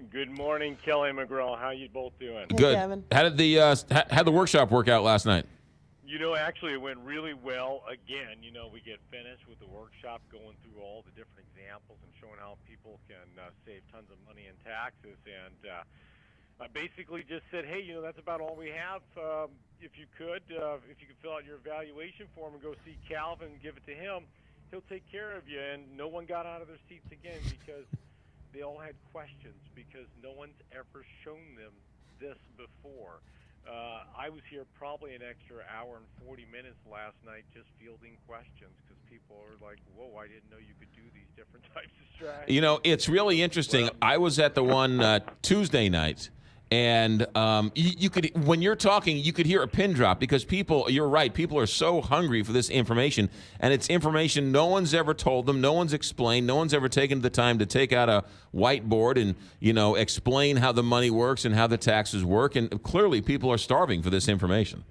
Good morning, Kelly and McGraw. How you both doing? Hey, Good. Kevin. How did the workshop work out last night? Actually, it went really well. Again, we get finished with the workshop going through all the different examples and showing how people can save tons of money in taxes. And I basically just said, hey, that's about all we have. If you could fill out your evaluation form and go see Calvin and give it to him, he'll take care of you. And no one got out of their seats again because they all had questions because no one's ever shown them this before. I was here probably an extra hour and 40 minutes last night just fielding questions because people are like, whoa, I didn't know you could do these different types of strategies. It's really interesting. I was at the one Tuesday night, and you could, when you're talking, you could hear a pin drop because you're right, people are so hungry for this information, and it's information no one's ever told them, no one's explained, no one's ever taken the time to take out a whiteboard and, explain how the money works and how the taxes work, and clearly people are starving for this information.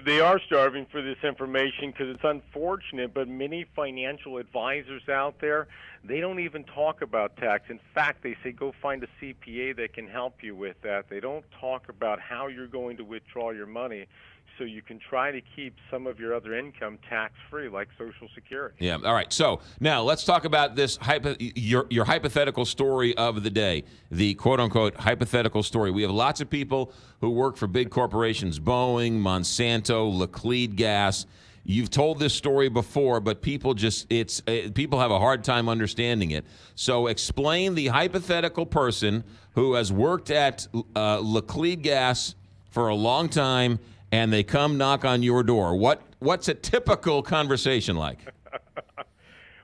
They are starving for this information because it's unfortunate, but many financial advisors out there, they don't even talk about tax. In fact, they say go find a CPA that can help you with that. They don't talk about how you're going to withdraw your money so you can try to keep some of your other income tax-free, like Social Security. Yeah. All right. So now let's talk about this your hypothetical story of the day, the quote-unquote hypothetical story. We have lots of people who work for big corporations, Boeing, Monsanto, Laclede Gas. You've told this story before, but people people have a hard time understanding it. So explain the hypothetical person who has worked at Laclede Gas for a long time, and they come knock on your door. What's a typical conversation like?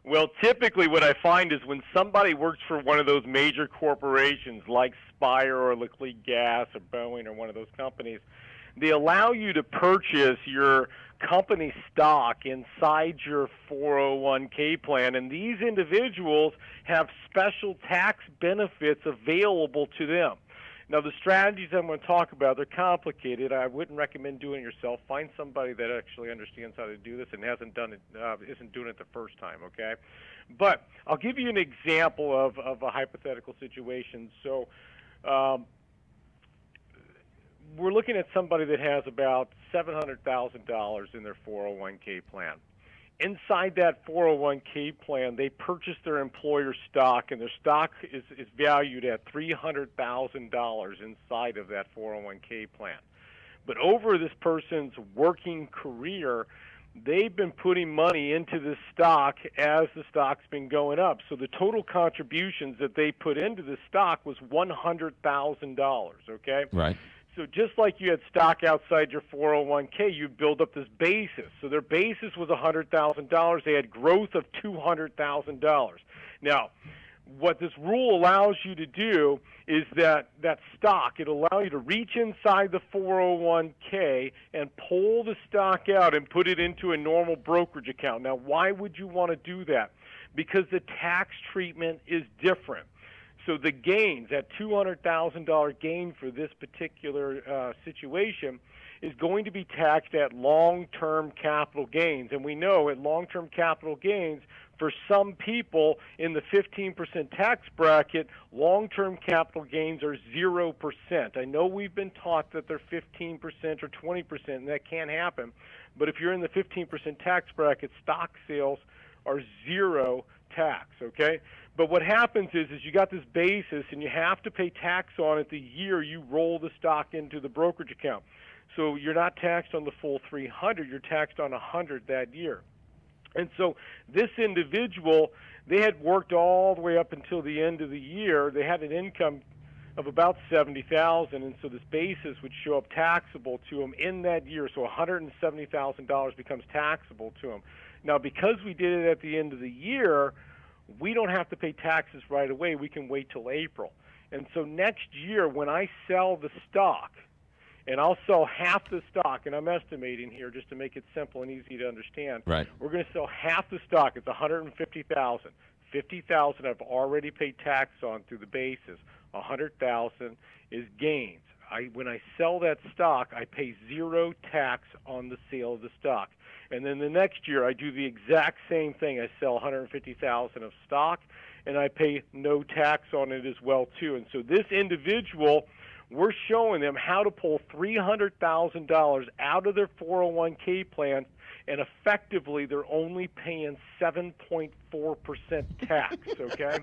Well, typically what I find is when somebody works for one of those major corporations like Spire or Laclede Gas or Boeing or one of those companies, they allow you to purchase your company stock inside your 401k plan, and these individuals have special tax benefits available to them. Now, the strategies I'm going to talk about, they're complicated. I wouldn't recommend doing it yourself. Find somebody that actually understands how to do this and isn't doing it the first time, okay? But I'll give you an example of a hypothetical situation. So we're looking at somebody that has about $700,000 in their 401k plan. Inside that 401k plan, they purchase their employer stock, and their stock is valued at $300,000 inside of that 401k plan. But over this person's working career, they've been putting money into this stock as the stock's been going up. So the total contributions that they put into the stock was $100,000, okay? Right. So just like you had stock outside your 401k, you build up this basis. So their basis was $100,000. They had growth of $200,000. Now, what this rule allows you to do is that stock, it'll allow you to reach inside the 401k and pull the stock out and put it into a normal brokerage account. Now, why would you want to do that? Because the tax treatment is different. So the gains, that $200,000 gain for this particular situation, is going to be taxed at long-term capital gains. And we know at long-term capital gains, for some people in the 15% tax bracket, long-term capital gains are 0%. I know we've been taught that they're 15% or 20%, and that can't happen. But if you're in the 15% tax bracket, stock sales are zero tax, okay? But what happens is you got this basis, and you have to pay tax on it the year you roll the stock into the brokerage account. So you're not taxed on the full 300, you're taxed on 100 that year. And so this individual, they had worked all the way up until the end of the year. They had an income of about $70,000, and so this basis would show up taxable to them in that year. So $170,000 becomes taxable to them. Now, because we did it at the end of the year, we don't have to pay taxes right away. We can wait till April. And so next year, when I sell the stock, and I'll sell half the stock, and I'm estimating here just to make it simple and easy to understand. Right. We're going to sell half the stock. It's $150,000. $50,000 I've already paid tax on through the basis. $100,000 is gains. When I sell that stock, I pay zero tax on the sale of the stock. And then the next year, I do the exact same thing. I sell $150,000 of stock, and I pay no tax on it as well, too. And so this individual, we're showing them how to pull $300,000 out of their 401k plan, and effectively they're only paying 7.4% tax, okay?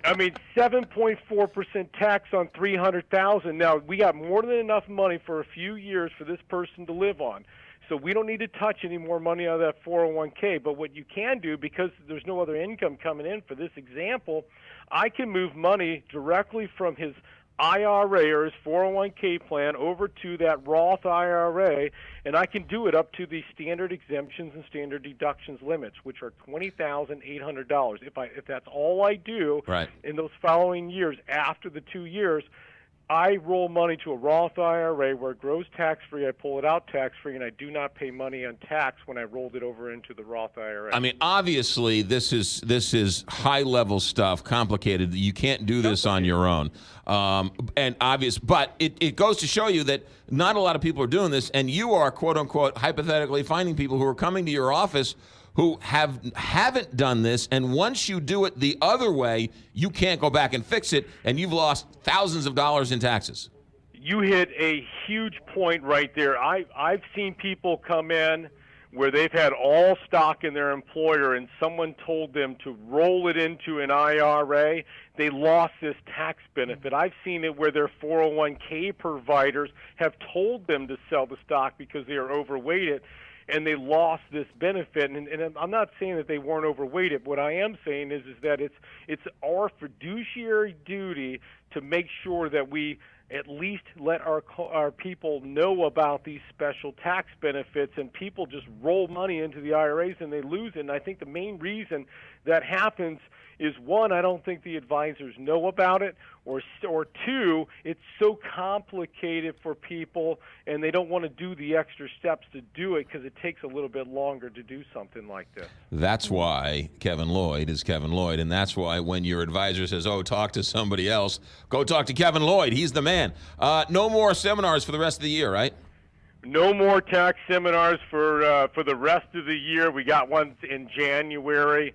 I mean, 7.4% tax on $300,000. Now, we got more than enough money for a few years for this person to live on. So we don't need to touch any more money out of that 401k. But what you can do, because there's no other income coming in for this example, I can move money directly from his IRA or his 401k plan over to that Roth IRA, and I can do it up to the standard exemptions and standard deductions limits, which are $20,800. If that's all I do in those following years after the 2 years, I roll money to a Roth IRA where it grows tax-free. I pull it out tax-free, and I do not pay money on tax when I rolled it over into the Roth IRA. I mean, obviously, this is high-level stuff, complicated. You can't do this on your own. But it goes to show you that not a lot of people are doing this, and you are, quote-unquote, hypothetically finding people who are coming to your office who haven't done this, and once you do it the other way, you can't go back and fix it, and you've lost thousands of dollars in taxes. You hit a huge point right there. I've seen people come in where they've had all stock in their employer, and someone told them to roll it into an IRA. They lost this tax benefit. I've seen it where their 401k providers have told them to sell the stock because they are overweighted, and they lost this benefit. And I'm not saying that they weren't overweighted. What I am saying is that it's our fiduciary duty to make sure that we at least let our people know about these special tax benefits, and people just roll money into the IRAs and they lose it. And I think the main reason that happens is, one, I don't think the advisors know about it, or two, it's so complicated for people and they don't want to do the extra steps to do it because it takes a little bit longer to do something like this. That's why Kevin Lloyd is Kevin Lloyd, and that's why when your advisor says, oh, talk to somebody else, go talk to Kevin Lloyd. He's the man. No more seminars for the rest of the year, right? No more tax seminars for the rest of the year. We got one in January,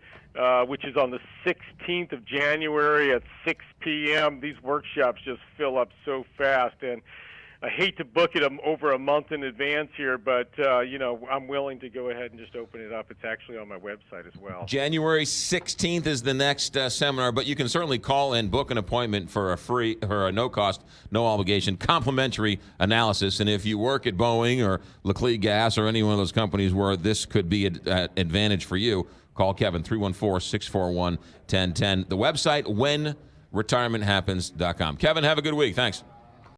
which is on the 16th of January at 6 p.m. These workshops just fill up so fast, and I hate to book it over a month in advance here, but I'm willing to go ahead and just open it up. It's actually on my website as well. January 16th is the next seminar, but you can certainly call and book an appointment for a no-cost, no-obligation, complimentary analysis. And if you work at Boeing or Laclede Gas or any one of those companies where this could be an advantage for you, call Kevin, 314-641-1010. The website, whenretirementhappens.com. Kevin, have a good week. Thanks.